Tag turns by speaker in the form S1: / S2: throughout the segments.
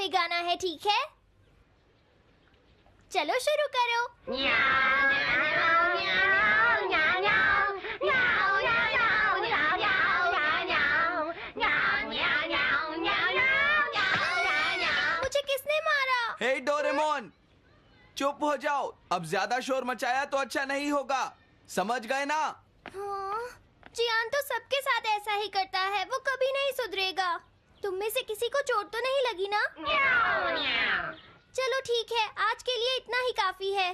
S1: में गाना है, ठीक है? चलो शुरू करो। मुझे किसने मारा?
S2: हे डोरेमोन, चुप हो जाओ। अब ज्यादा शोर मचाया तो अच्छा नहीं होगा, समझ गए ना?
S1: हाँ, जियान तो सबके साथ ऐसा ही करता है, वो कभी नहीं सुधरेगा। तुम में से किसी को चोट तो नहीं लगी ना? चलो ठीक है, आज के लिए इतना ही काफी है।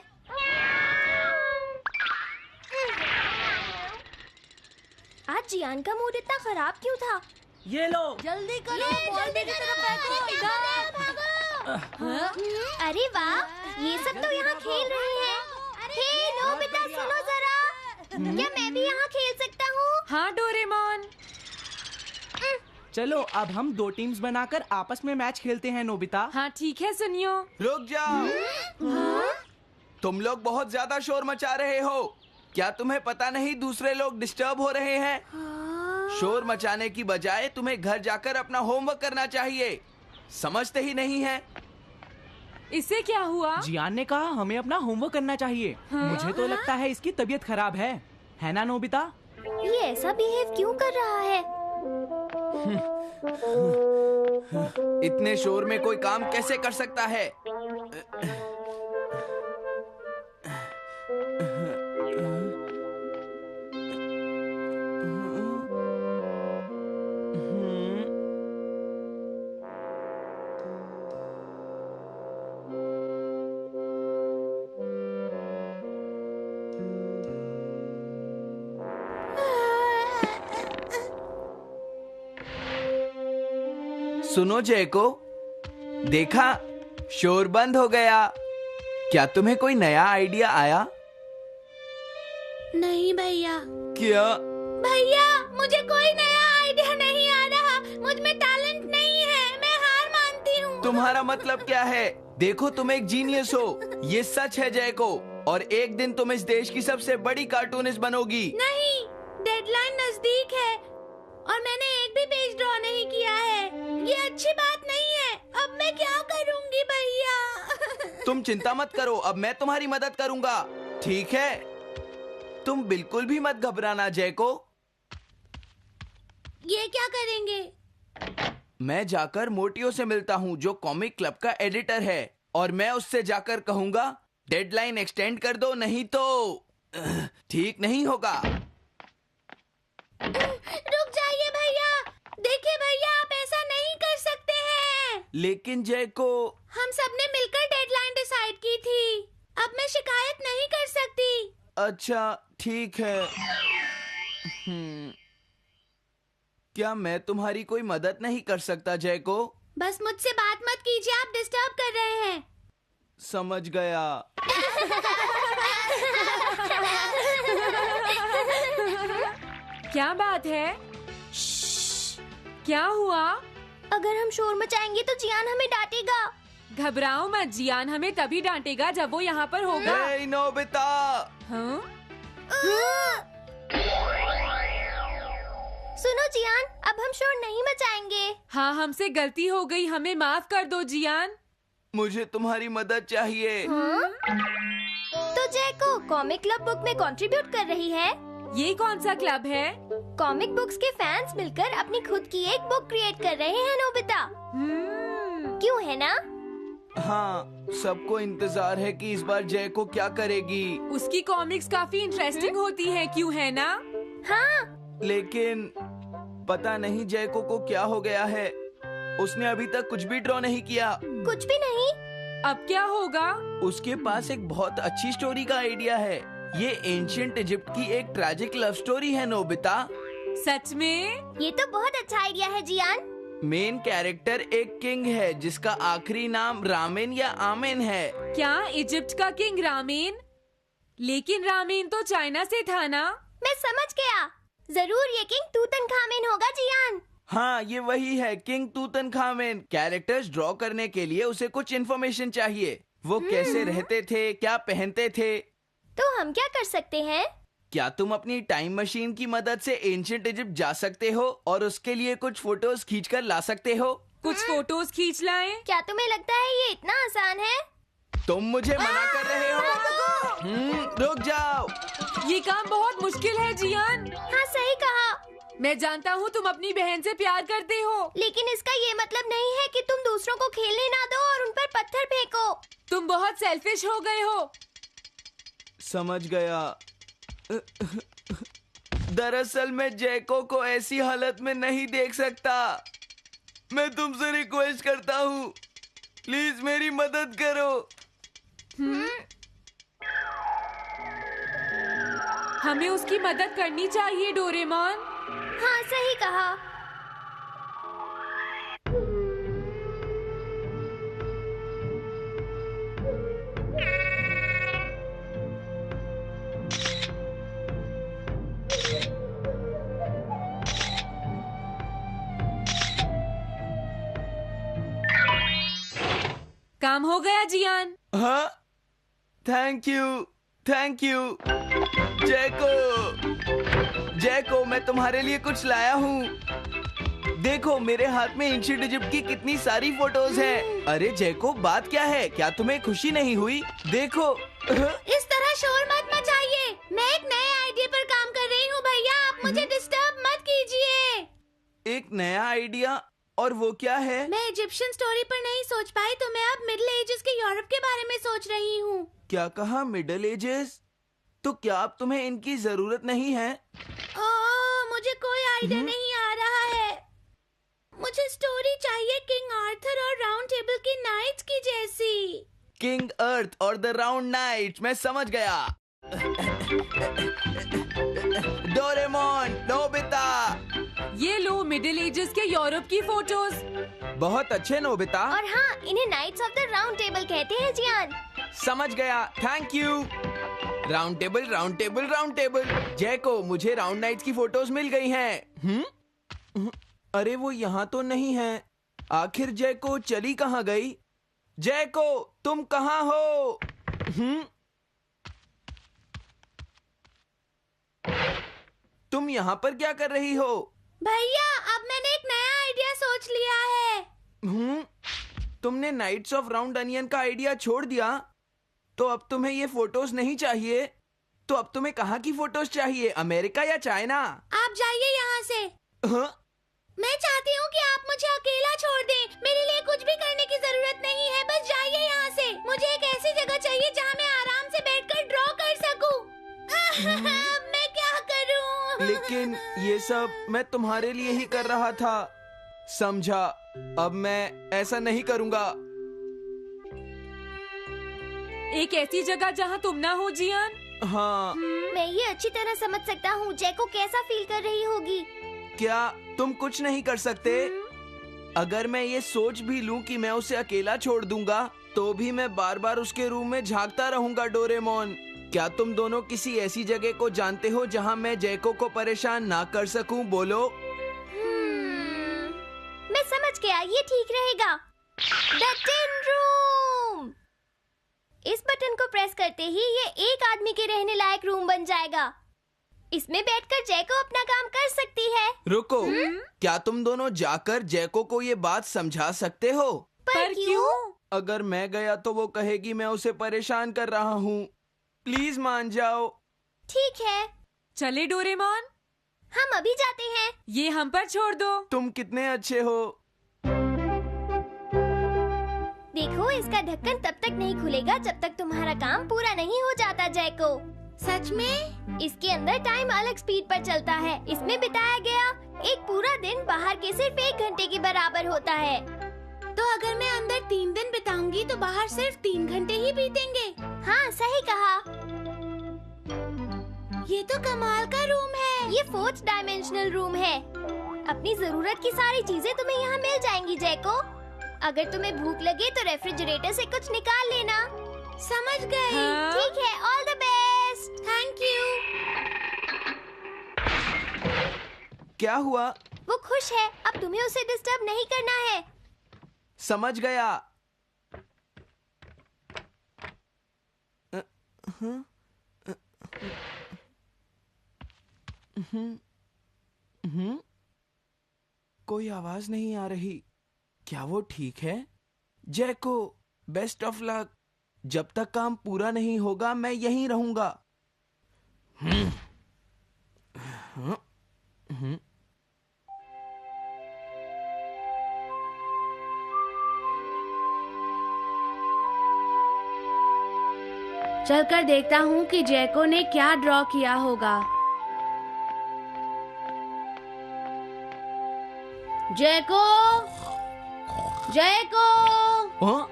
S1: आज जियान का मूड इतना खराब क्यों था?
S3: ये लो।
S4: जल्दी करो, बॉल की तरफ
S1: भागो। अरे वाह, ये सब तो यहाँ खेल रहे हैं। हे नोबिता, सुनो जरा, क्या मैं भी यहाँ खेल सकता हूँ?
S4: हाँ डोरेमोन।
S3: चलो अब हम 2 टीम्स बनाकर आपस में मैच खेलते हैं नोबिता।
S4: हाँ ठीक है, सुनियो।
S2: रुक जाओ। तुम लोग बहुत ज्यादा शोर मचा रहे हो। क्या तुम्हें पता नहीं दूसरे लोग डिस्टर्ब हो रहे हैं? शोर मचाने की बजाय तुम्हें घर जाकर अपना होमवर्क करना चाहिए। समझते ही नहीं है।
S4: इससे क्या हुआ?
S3: जियान ने कहा हमें अपना होमवर्क करना चाहिए। मुझे तो लगता है इसकी तबीयत खराब है ना नोबिता?
S1: ये ऐसा बिहेव क्यों कर रहा है?
S2: इतने शोर में कोई काम कैसे कर सकता है? सुनो जैको, देखा, शोर बंद हो गया। क्या तुम्हें कोई नया आइडिया आया?
S1: नहीं भैया।
S2: क्या?
S1: भैया, मुझे कोई नया आइडिया नहीं आ रहा। मुझ में टैलेंट नहीं है, मैं हार मानती हूँ।
S2: तुम्हारा मतलब क्या है? देखो, तुम एक जीनियस हो, ये सच है जैको। और एक दिन तुम इस देश की सबसे बड़ी कार्टूनिस्ट बनोगी।
S1: नहीं, डेडलाइन नजदीक है और मैंने एक भी पेज ड्रॉ नहीं किया है। ये अच्छी बात नहीं है। अब मैं क्या करूंगी भैया?
S2: तुम चिंता मत करो, अब मैं तुम्हारी मदद करूंगा, ठीक है? तुम बिल्कुल भी मत घबराना जैको।
S1: ये क्या करेंगे?
S2: मैं जाकर मोटियो से मिलता हूँ, जो कॉमिक क्लब का एडिटर है, और मैं उससे जाकर कहूंगा डेडलाइन एक्सटेंड कर दो, नहीं तो ठीक नहीं होगा।
S1: रुक जाइए भैया। देखिए भैया, आप ऐसा नहीं कर सकते हैं।
S2: लेकिन जैको,
S1: हम सबने मिलकर डेडलाइन डिसाइड की थी। अब मैं शिकायत नहीं कर सकती।
S2: अच्छा ठीक है। क्या मैं तुम्हारी कोई मदद नहीं कर सकता जैको?
S1: बस मुझसे बात मत कीजिए, आप डिस्टर्ब कर रहे हैं।
S2: समझ गया।
S4: क्या बात है? क्या हुआ?
S1: अगर हम शोर मचाएंगे तो जियान हमें डांटेगा।
S4: घबराओ मत, जियान हमें तभी डांटेगा जब वो यहाँ पर होगा।
S2: हे नोबिता!
S4: हाँ?
S1: सुनो जियान, अब हम शोर नहीं मचाएंगे।
S4: हाँ, हमसे गलती हो गई, हमें माफ कर दो जियान।
S2: मुझे तुम्हारी मदद चाहिए।
S1: तो जैको कॉमिक क्लब बुक में कंट्रीब्यूट कर रही है।
S4: ये कौन सा क्लब है?
S1: कॉमिक बुक्स के फैंस मिलकर अपनी खुद की एक बुक क्रिएट कर रहे हैं नोबिता। क्यों, है ना?
S2: हाँ, सबको इंतजार है कि इस बार जैको क्या करेगी।
S4: उसकी कॉमिक्स काफी इंटरेस्टिंग होती है, क्यों, है ना?
S1: हाँ।
S2: लेकिन पता नहीं जैको को क्या हो गया है। उसने अभी तक कुछ भी ड्रॉ नहीं किया।
S1: कुछ भी नहीं?
S4: अब क्या होगा?
S2: उसके पास एक बहुत अच्छी स्टोरी का आइडिया है। ये एंशिएंट इजिप्ट की एक ट्रैजिक लव स्टोरी है नोबिता।
S4: सच में?
S1: ये तो बहुत अच्छा आइडिया है जियान।
S2: मेन कैरेक्टर एक किंग है जिसका आखिरी नाम रामेन या आमेन है।
S4: क्या इजिप्ट का किंग रामेन? लेकिन रामेन तो चाइना से था ना?
S1: मैं समझ गया, जरूर ये किंग तूतनखामेन होगा जियान।
S2: हाँ, ये वही है, किंग तूतनखामेन। कैरेक्टर्स ड्रॉ करने के लिए उसे कुछ इन्फॉर्मेशन चाहिए। वो कैसे रहते थे, क्या पहनते थे।
S1: तो हम क्या कर सकते हैं?
S2: क्या तुम अपनी टाइम मशीन की मदद से एंशिएंट इजिप्ट जा सकते हो और उसके लिए कुछ फोटोज खींचकर ला सकते हो?
S4: कुछ फोटोज खींच लाएं।
S5: क्या तुम्हें लगता है ये इतना आसान है?
S2: तुम मुझे मना कर रहे हो? रुक जाओ।
S4: ये काम बहुत मुश्किल है जियान।
S5: हाँ सही कहा,
S4: मैं जानता हूँ तुम अपनी बहन से प्यार करते हो।
S5: लेकिन इसका ये मतलब नहीं है कि तुम दूसरों को खेलने ना दो और उन पर पत्थर फेंको।
S4: तुम बहुत सेल्फिश हो गए हो।
S2: समझ गया। दरअसल मैं जैको को ऐसी हालत में नहीं देख सकता। मैं तुमसे रिक्वेस्ट करता हूँ, प्लीज मेरी मदद करो।
S4: हमें उसकी मदद करनी चाहिए डोरेमोन।
S5: हाँ सही कहा।
S4: काम हो गया जियान।
S2: हाँ, थैंक यू, थैंक यू। जैको, मैं तुम्हारे लिए कुछ लाया हूँ। देखो मेरे हाथ में एंशिएंट इजिप्ट की कितनी सारी फोटोज हैं। अरे जैको, बात क्या है? क्या तुम्हें खुशी नहीं हुई? देखो।
S1: इस तरह शोर मत मचाइए। मैं एक नए आइडिया पर काम कर रही हूँ भैया, आप मुझे डिस्टर्ब मत कीजिए।
S2: एक नया आइडिया? और वो क्या है?
S1: मैं इजिप्शियन स्टोरी पर नहीं सोच पाई तो मैं अब मिडिल एजेस के यूरोप के बारे में सोच रही हूँ।
S2: क्या कहा? Middle ages? तो क्या अब तुम्हें इनकी जरूरत नहीं है?
S1: मुझे कोई आइडिया नहीं आ रहा है। मुझे स्टोरी चाहिए किंग आर्थर और राउंड टेबल की नाइट्स की जैसी।
S2: किंग अर्थ और द राउंड नाइट, मैं समझ गया। Doraemon, Nobita.
S4: ये लो मिडिल एजेस के यूरोप की फोटोज।
S2: बहुत अच्छे नोबिता।
S5: और हाँ, इन्हें knights of the round table कहते हैं जियान।
S2: समझ गया, thank you. Round table, round table, round table. Jaiko, मुझे राउंड नाइट्स की फोटोज मिल गई हैं। अरे वो यहाँ तो नहीं है। आखिर जैको चली कहाँ गई? जैको, तुम कहाँ हो? तुम यहाँ पर क्या कर रही हो?
S1: भैया, अब मैंने एक नया आइडिया सोच लिया है।
S2: तुमने नाइट्स ऑफ राउंड अनियन का आइडिया छोड़ दिया? तो अब तुम्हें ये फोटोज नहीं चाहिए? तो अब तुम्हें कहाँ की फोटोज चाहिए, अमेरिका या चाइना?
S1: आप जाइए यहाँ से।
S2: हाँ?
S1: मैं चाहती हूँ कि आप मुझे अकेला छोड़ दें। मेरे लिए कुछ भी करने की जरूरत नहीं है, बस जाइए यहाँ से। मुझे एक ऐसी जगह चाहिए जहाँ मैं आराम से बैठकर ड्रॉ कर सकूँ। मैं क्या करूँ?
S2: लेकिन ये सब मैं तुम्हारे लिए ही कर रहा था, समझा? अब मैं ऐसा नहीं करूँगा।
S4: एक ऐसी जगह जहाँ तुम ना हो जियान।
S2: हाँ।
S5: मैं ये अच्छी तरह समझ सकता हूँ जैको कैसा फील कर रही होगी।
S2: क्या तुम कुछ नहीं कर सकते? अगर मैं ये सोच भी लूं कि मैं उसे अकेला छोड़ दूंगा, तो भी मैं बार बार उसके रूम में झांकता रहूंगा। डोरेमोन, क्या तुम दोनों किसी ऐसी जगह को जानते हो जहां मैं जैको को परेशान ना कर सकूं? बोलो।
S5: मैं समझ गया, ये ठीक रहेगा। The tin room. इस बटन को प्रेस करते ही ये एक आदमी के रहने लायक रूम बन जाएगा। इसमें बैठकर जैको अपना काम कर सकती है।
S2: रुको, क्या तुम दोनों जाकर जैको को ये बात समझा सकते हो?
S4: पर क्यों?
S2: अगर मैं गया तो वो कहेगी मैं उसे परेशान कर रहा हूँ। प्लीज मान जाओ।
S5: ठीक है,
S4: चले डोरेमोन,
S5: हम अभी जाते हैं।
S4: ये हम पर छोड़ दो।
S2: तुम कितने अच्छे हो।
S5: देखो, इसका ढक्कन तब तक नहीं खुलेगा जब तक तुम्हारा काम पूरा नहीं हो जाता जैको।
S1: सच में?
S5: इसके अंदर टाइम अलग स्पीड पर चलता है। इसमें बिताया गया एक पूरा दिन बाहर के सिर्फ 1 घंटे के बराबर होता है।
S1: तो अगर मैं अंदर 3 दिन बिताऊंगी तो बाहर सिर्फ 3 घंटे ही बीतेंगे।
S5: हाँ सही कहा।
S1: ये तो कमाल का रूम है।
S5: ये 4th डायमेंशनल रूम है। अपनी जरूरत की सारी चीजें तुम्हें यहाँ मिल जाएंगी जैको। अगर तुम्हें भूख लगे तो रेफ्रिजरेटर से कुछ निकाल लेना।
S1: समझ गई।
S4: हाँ?
S5: ठीक है, all the best.
S1: Thank you.
S2: क्या हुआ?
S5: वो खुश है, अब तुम्हें उसे डिस्टर्ब नहीं करना है।
S2: समझ गया। कोई आवाज नहीं आ रही। क्या वो ठीक है? जैको, बेस्ट ऑफ लक। जब तक काम पूरा नहीं होगा मैं यहीं रहूंगा।
S1: चलकर देखता हूँ कि जैको ने क्या ड्रॉ किया होगा। जैको, जैको।
S2: हाँ?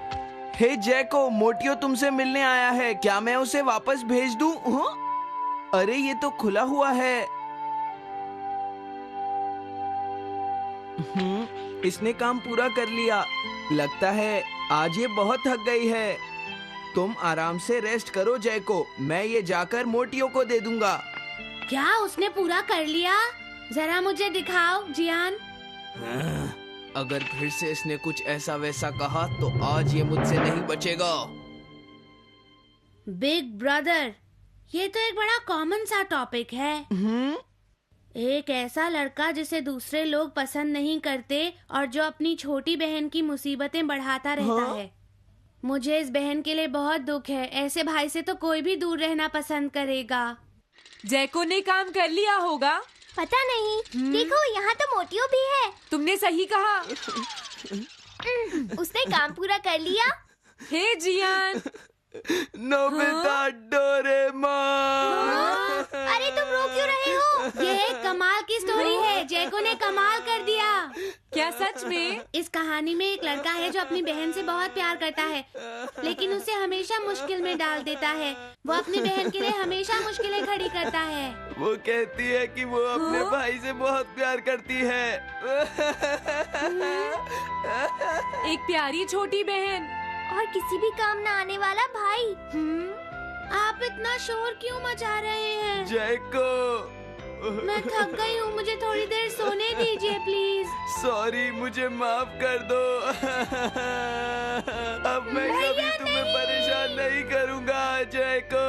S2: हे जैको, मोटियो तुमसे मिलने आया है। क्या मैं उसे वापस भेज दूं? हाँ? अरे ये तो खुला हुआ है। इसने काम पूरा कर लिया। लगता है आज ये बहुत थक गई है। तुम आराम से रेस्ट करो जैको, मैं ये जाकर मोटियो को दे दूंगा।
S1: क्या उसने पूरा कर लिया? जरा मुझे दिखाओ जियान।
S2: अगर फिर से इसने कुछ ऐसा वैसा कहा तो आज ये मुझसे नहीं बचेगा।
S1: बिग ब्रदर, ये तो एक बड़ा कॉमन सा टॉपिक है। एक ऐसा लड़का जिसे दूसरे लोग पसंद नहीं करते और जो अपनी छोटी बहन की मुसीबतें बढ़ाता रहता है। मुझे इस बहन के लिए बहुत दुख है। ऐसे भाई से तो कोई भी दूर रहना पसंद करेगा।
S4: जैको ने काम कर लिया होगा।
S5: पता नहीं। देखो यहाँ तो मोटियो भी है।
S4: तुमने सही कहा।
S5: उसने काम पूरा कर लिया।
S4: Hey Gian.
S2: Nobita, Doraemon.
S5: अरे तुम रो क्यों रहे हो?
S1: ये एक कमाल की स्टोरी है। जैको ने कमाल कर दिया।
S4: क्या सच में?
S1: इस कहानी में एक लड़का है जो अपनी बहन से बहुत प्यार करता है, लेकिन उसे हमेशा मुश्किल में डाल देता है। वो अपनी बहन के लिए हमेशा मुश्किलें खड़ी करता है।
S2: वो कहती है कि वो अपने भाई से बहुत प्यार करती है।
S4: एक प्यारी छोटी बहन
S5: और किसी भी काम न आने वाला भाई।
S1: आप इतना शोर क्यों मचा रहे हैं?
S2: जैको,
S1: मैं थक गई हूँ, मुझे थोड़ी देर सोने दीजिए प्लीज।
S2: सॉरी, मुझे माफ कर दो। अब मैं कभी तुम्हें परेशान नहीं करूँगा जैको।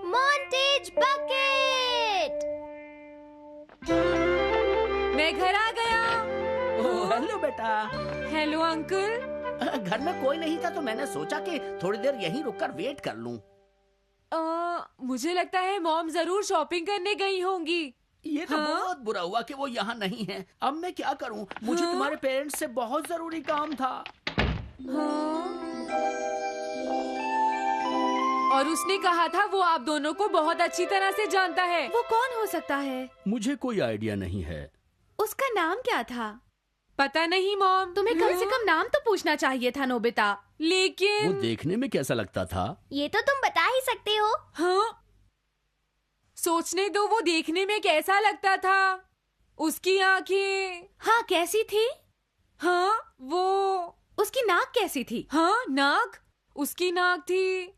S5: Montage bucket.
S4: मैं घर आ गया।
S6: हेलो बेटा।
S4: Hello uncle.
S6: घर में कोई नहीं था तो मैंने सोचा कि थोड़ी देर यहीं रुककर वेट कर लूं।
S4: मुझे लगता है मॉम जरूर शॉपिंग करने गई होंगी।
S6: ये तो बहुत बुरा हुआ कि वो यहाँ नहीं है। अब मैं क्या करूं? मुझे तुम्हारे पेरेंट्स से बहुत जरूरी काम था।
S4: और उसने कहा था वो आप दोनों को बहुत अच्छी तरह से जानता है।
S1: वो कौन हो सकता है?
S6: मुझे कोई आइडिया नहीं है।
S1: उसका नाम क्या था?
S4: पता नहीं मॉम।
S1: तुम्हें कम से कम नाम तो पूछना चाहिए था नोबिता।
S4: लेकिन
S6: वो देखने में कैसा लगता था?
S5: ये तो तुम बता ही सकते हो।
S4: हाँ, सोचने दो वो देखने में कैसा लगता था। उसकी आंखें।
S1: हाँ, कैसी थी?
S4: हाँ, वो।
S1: उसकी नाक कैसी थी?
S4: हाँ, नाक। उसकी नाक थी।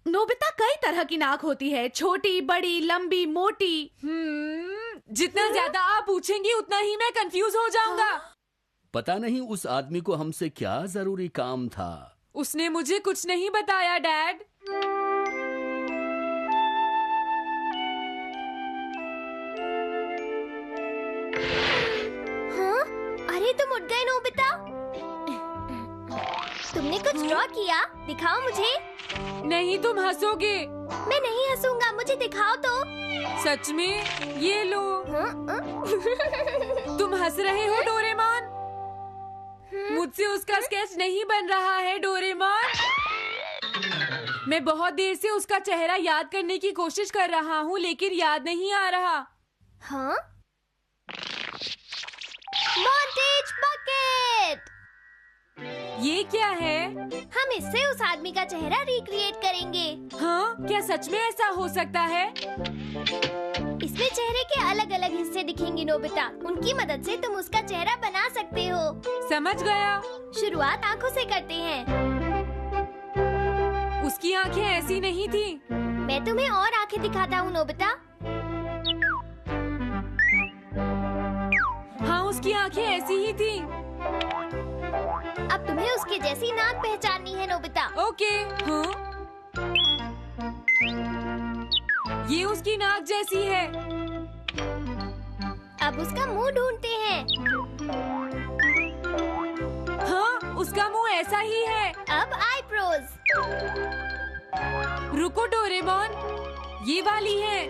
S1: नोबिता, कई तरह की नाक होती है, छोटी, बड़ी, लंबी, मोटी।
S4: जितना ज्यादा आप पूछेंगी उतना ही मैं कंफ्यूज हो जाऊंगा।
S6: पता नहीं उस आदमी को हमसे क्या जरूरी काम था।
S4: उसने मुझे कुछ नहीं बताया डैड।
S5: हाँ? अरे तुम उठ गए नोबिता। तुमने कुछ ड्रॉ किया? दिखाओ मुझे।
S4: नहीं, तुम हंसोगे।
S5: मैं नहीं हंसूंगा, मुझे दिखाओ तो।
S4: सच में? ये लो। तुम हंस रहे हो डोरेमोन? मुझसे उसका स्केच नहीं बन रहा है डोरेमोन। मैं बहुत देर से उसका चेहरा याद करने की कोशिश कर रहा हूँ लेकिन याद नहीं आ रहा।
S5: हाँ? Montage bucket.
S4: ये क्या है?
S5: हम इससे उस आदमी का चेहरा रिक्रिएट करेंगे।
S4: हाँ, क्या सच में ऐसा हो सकता है?
S5: इसमें चेहरे के अलग अलग हिस्से दिखेंगे नोबिता। उनकी मदद से तुम उसका चेहरा बना सकते हो।
S4: समझ गया।
S5: शुरुआत आंखों से करते हैं।
S4: उसकी आंखें ऐसी नहीं थी।
S5: मैं तुम्हें और आंखें दिखाता हूँ नोबिता।
S4: हाँ, उसकी आंखें ऐसी ही थी।
S5: अब तुम्हें उसके जैसी नाक पहचाननी है नोबिता।
S4: ओके। हाँ, ये उसकी नाक जैसी है।
S5: अब उसका मुंह ढूंढते हैं।
S4: हाँ, उसका मुंह ऐसा ही है।
S5: अब आईब्रोज।
S4: रुको डोरेमोन, ये वाली है।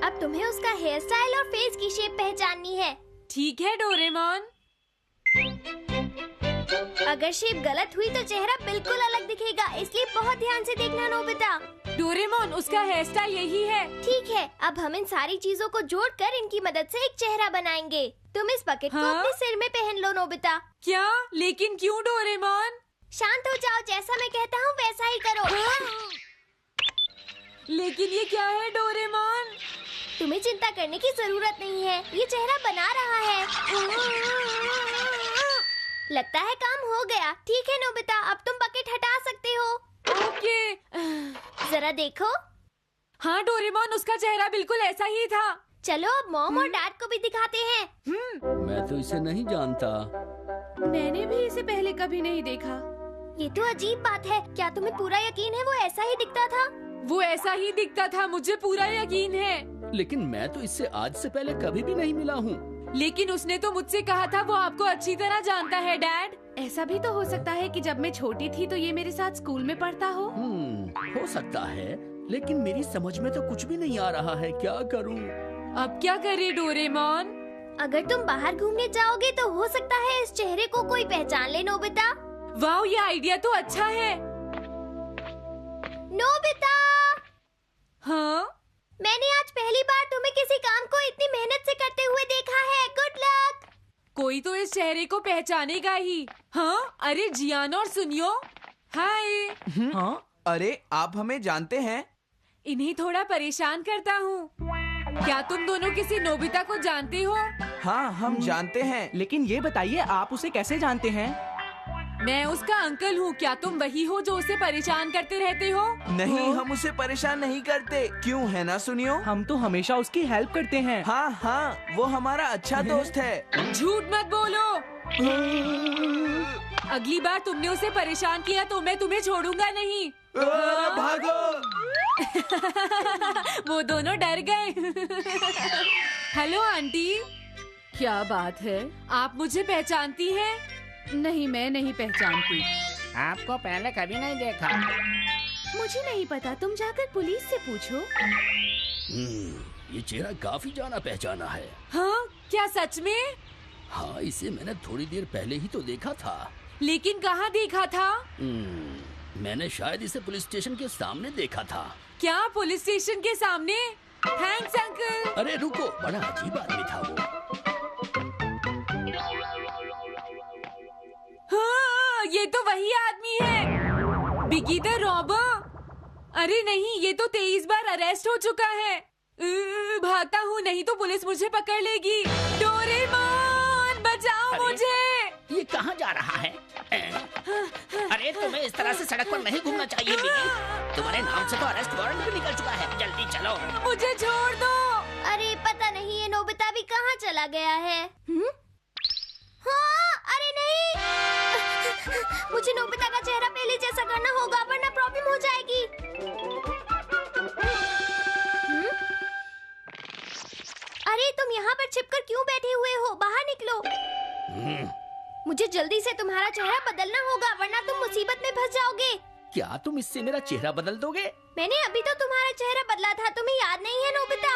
S5: अब तुम्हें उसका हेयर स्टाइल और फेस की शेप पहचाननी है।
S4: ठीक है डोरेमोन।
S5: अगर शेप गलत हुई तो चेहरा बिल्कुल अलग दिखेगा, इसलिए बहुत ध्यान से देखना नोबिता।
S4: डोरेमोन, उसका हेयर स्टाइल यही है।
S5: ठीक है, अब हम इन सारी चीजों को जोड़कर इनकी मदद से एक चेहरा बनाएंगे। तुम इस बकेट को
S4: हाँ?
S5: अपने सिर में पहन लो नोबिता।
S4: क्या? लेकिन क्यों डोरेमोन?
S5: शांत हो जाओ, जैसा मैं कहता हूँ वैसा ही करो।
S4: लेकिन ये क्या है डोरेमोन?
S5: तुम्हें चिंता करने की जरूरत नहीं है, ये चेहरा बना रहा है। लगता है काम हो गया। ठीक है नोबिता, अब तुम बकेट हटा सकते हो।
S4: ओके।
S5: जरा देखो।
S4: हाँ डोरेमोन, उसका चेहरा बिल्कुल ऐसा ही था।
S5: चलो अब मॉम और डैड को भी दिखाते हैं।
S6: मैं तो इसे नहीं जानता।
S4: मैंने भी इसे पहले कभी नहीं देखा।
S5: ये तो अजीब बात है। क्या तुम्हें पूरा यकीन है वो ऐसा ही दिखता था?
S4: वो ऐसा ही दिखता था, मुझे पूरा यकीन है।
S6: लेकिन मैं तो इससे आज से पहले कभी भी नहीं मिला हूँ।
S4: लेकिन उसने तो मुझसे कहा था वो आपको अच्छी तरह जानता है डैड।
S7: ऐसा भी तो हो सकता है कि जब मैं छोटी थी तो ये मेरे साथ स्कूल में पढ़ता हो।
S6: हो सकता है, लेकिन मेरी समझ में तो कुछ भी नहीं आ रहा है। क्या करूँ?
S4: अब क्या करे डोरेमोन?
S5: अगर तुम बाहर घूमने जाओगे तो हो सकता है इस चेहरे को कोई पहचान ले नोबिता।
S4: वाह, ये आइडिया तो अच्छा है।
S5: नोबिता,
S4: हाँ?
S5: मैंने आज पहली बार तुम्हें किसी काम को इतनी मेहनत से करते हुए देखा है। Good luck.
S4: कोई तो इस चेहरे को पहचानेगा ही। हाँ? अरे जियान और सुनियो, हाय।
S3: हाँ?
S2: अरे आप हमें जानते हैं?
S4: इन्हें थोड़ा परेशान करता हूँ। क्या तुम दोनों किसी नोबिता को जानते हो?
S2: हाँ, हम जानते हैं।
S3: लेकिन ये बताइए आप उसे कैसे जानते हैं?
S4: मैं उसका अंकल हूँ। क्या तुम वही हो जो उसे परेशान करते रहते हो?
S2: नहीं, हम उसे परेशान नहीं करते। क्यों, है ना सुनियो?
S3: हम तो हमेशा उसकी हेल्प करते हैं।
S2: हाँ हाँ, वो हमारा अच्छा दोस्त है।
S4: झूठ मत बोलो। अगली बार तुमने उसे परेशान किया तो मैं तुम्हें छोड़ूंगा नहीं।
S2: भागो।
S4: वो दोनों डर गए। हेलो आंटी,
S7: क्या बात है?
S4: आप मुझे पहचानती हैं?
S7: नहीं, मैं नहीं पहचानती।
S8: आपको पहले कभी नहीं देखा।
S7: मुझे नहीं पता, तुम जाकर पुलिस से पूछो।
S6: ये चेहरा काफी जाना पहचाना है।
S4: हाँ? क्या सच में?
S6: हाँ, इसे मैंने थोड़ी देर पहले ही तो देखा था।
S4: लेकिन कहाँ देखा था?
S6: मैंने शायद इसे पुलिस स्टेशन के सामने देखा था।
S4: क्या पुलिस स्टेशन के सामने? Thanks uncle.
S6: अरे रुको, बड़ा अजीब आदमी था वो।
S4: हाँ, ये तो वही आदमी है, बिगी द रॉबर। अरे नहीं, ये तो 23 बार अरेस्ट हो चुका है। भागता हूँ, नहीं तो पुलिस मुझे पकड़ लेगी। डोरेमोन, बचाओ मुझे।
S6: ये कहाँ जा रहा है?
S8: अरे तुम्हें इस तरह से सड़क पर नहीं घूमना चाहिए बिगी। तुम्हारे नाम से तो अरेस्ट वारंट भी निकल चुका है। जल्दी चलो।
S4: मुझे छोड़ दो।
S5: अरे पता नहीं ये नोबिता भी कहाँ चला गया है। हाँ, अरे नहीं। मुझे नोबिता का चेहरा पहले जैसा करना होगा वरना प्रॉब्लम हो जाएगी। अरे तुम यहाँ पर छिपकर क्यों बैठे हुए हो? बाहर निकलो। मुझे जल्दी से तुम्हारा चेहरा बदलना होगा वरना तुम मुसीबत में फंस जाओगे।
S6: क्या तुम इससे मेरा चेहरा बदल दोगे?
S5: मैंने अभी तो तुम्हारा चेहरा बदला था, तुम्हें याद नहीं है नोबिता?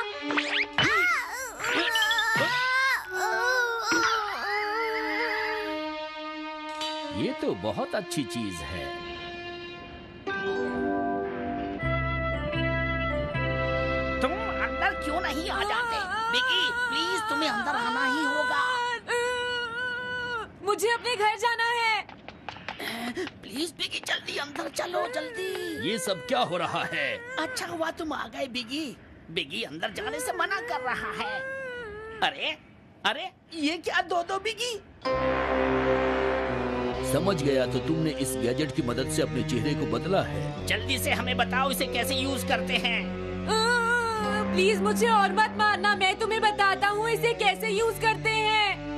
S6: ये तो बहुत अच्छी चीज है।
S8: तुम अंदर क्यों नहीं आ जाते? बिगी, प्लीज तुम्हें अंदर आना ही होगा।
S4: मुझे अपने घर जाना है।
S8: प्लीज बिगी, जल्दी अंदर चलो, जल्दी।
S6: ये सब क्या हो रहा है?
S8: अच्छा हुआ तुम आ गए बिगी। बिगी अंदर जाने से मना कर रहा है। अरे अरे, ये क्या दो बिगी?
S6: समझ गया, तो तुमने इस गैजेट की मदद से अपने चेहरे को बदला है।
S8: जल्दी से हमें बताओ इसे कैसे यूज करते हैं।
S4: प्लीज मुझे और मत मारना, मैं तुम्हें बताता हूँ इसे कैसे यूज करते हैं।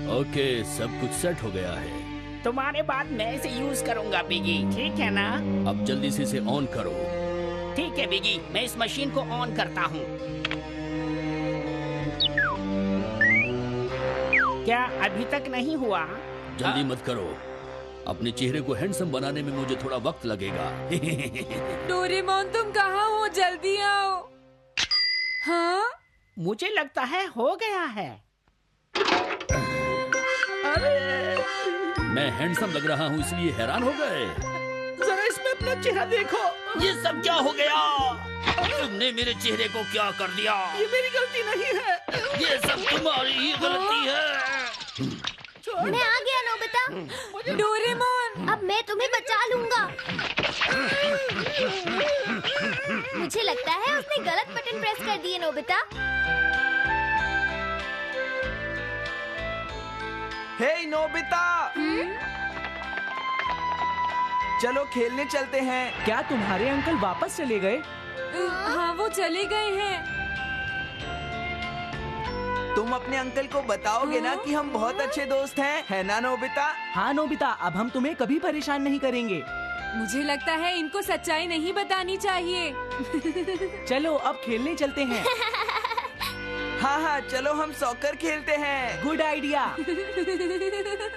S6: ओके, सब कुछ सेट हो गया है।
S8: तुम्हारे बाद मैं इसे यूज करूंगा बिगी, ठीक है ना?
S6: अब जल्दी से इसे ऑन करो।
S8: ठीक है बिगी, मैं इस मशीन को ऑन करता हूँ।
S6: क्या अभी तक नहीं हुआ?
S8: जल्दी मत करो, अपने चेहरे को हैंडसम बनाने में मुझे थोड़ा वक्त लगेगा।
S4: डोरेमोन तुम कहाँ हो? जल्दी आओ। हाँ?
S6: मुझे लगता है हो गया है।
S8: मैं हैंडसम लग रहा हूँ इसलिए हैरान हो गए।
S6: जरा इसमें अपना चेहरा देखो।
S8: ये सब क्या हो गया? तुमने मेरे चेहरे को क्या कर दिया?
S6: ये मेरी गलती नहीं है।
S8: ये सब तुम्हारी ही गलती है।
S5: मैं आ गया नोबिता।
S4: डोरेमोन
S5: अब मैं तुम्हें बचा लूंगा। मुझे लगता है उसने गलत बटन प्रेस कर दिए नोबिता।
S2: हे नोबिता, चलो खेलने चलते हैं।
S3: क्या तुम्हारे अंकल वापस चले गए?
S4: हाँ वो चले गए हैं।
S2: तुम अपने अंकल को बताओगे ना कि हम बहुत अच्छे दोस्त हैं, है ना नोबिता?
S3: हाँ नोबिता, अब हम तुम्हें कभी परेशान नहीं करेंगे।
S4: मुझे लगता है इनको सच्चाई नहीं बतानी चाहिए।
S3: चलो अब खेलने चलते हैं।
S2: हाँ हाँ, चलो हम सॉकर खेलते हैं।
S3: Good idea.